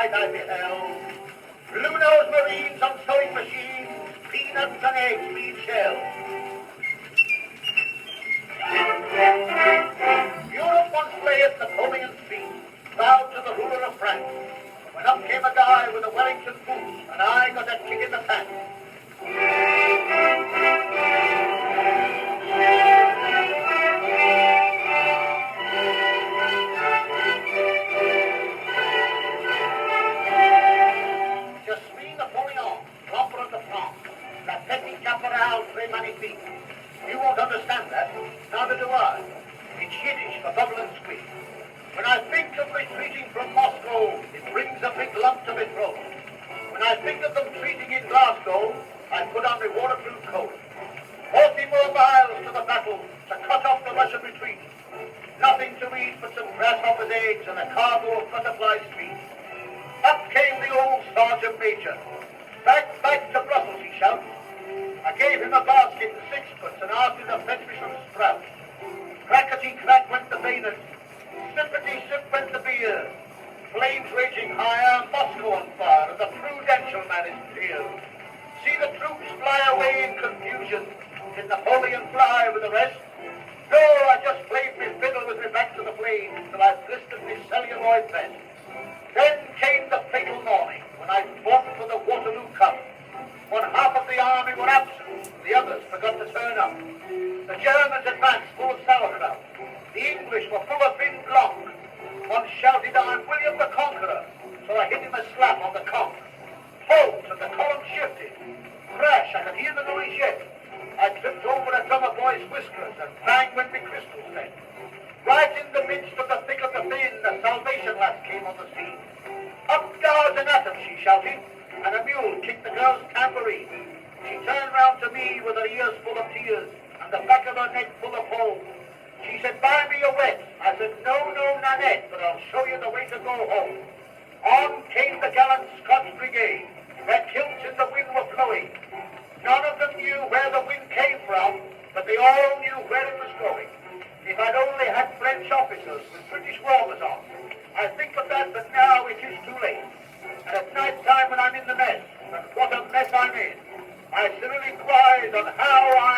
sight I beheld. Blue-nosed marines on sewing machines, peanuts and eggs being shelled. Europe once lay at Napoleon's feet, bowed to the ruler of France, when up came a guy with a Wellington boot, and I got a kick in the pants. Je suis Napoleon, l'empereur de France, la petit caporal très magnifique. You won't understand that, neither do I. It's Yiddish for bubble and squeak. When I think of retreating from Moscow, it brings a big lump to my throat. When I think of them treating in Glasgow, I put on my waterproof coat. 40 more miles to the battle to cut off the Russian retreat. Nothing to eat but some grasshopper's eggs and a cargo of butterfly sweets. Up came the old sergeant major. Back to Brussels, he shouts. I gave him a basket and sixpence and asked him to fetch me some sprouts. Crackety-crack went the bayonet. Sippity-sip went the beer. Flames raging higher, Moscow on fire, and the prudential man is clear. See the troops fly away in confusion. Did Napoleon fly with the rest? No, I just played my fiddle with me back to the flames till I blistered my celluloid vest. Then came the fatal morning when I fought for the Waterloo Cup. One half of the army were absent, the others forgot to turn up. The Germans advanced full of sauerkraut. The English were full of vin blanc. One shouted, I'm William the Conqueror, so I hit him a slap on the conch. Halt, and the column shifted. Crash, I could hear the noise yet. I tripped over a drummer boy's whiskers, and bang went the crystal set. Right in the midst of the thick of the bin, the Salvation lass came on the scene. Up guards and at 'em, she shouted, and a mule kicked the girl's tambourine. She turned round to me with her ears full of tears, and the back of her neck full of foam. She said, buy me a wet. I said, no, Nanette, but I'll show you the way to go home. On came the gallant Scots brigade. Their kilts in the wind were blowing. None of them knew where the wind came from, but they all knew where it was going. If I'd only had French officers with British warmers on. I think of that, but now it is too late. And at night time when I'm in the mess, and what a mess I'm in, I severely cried on how I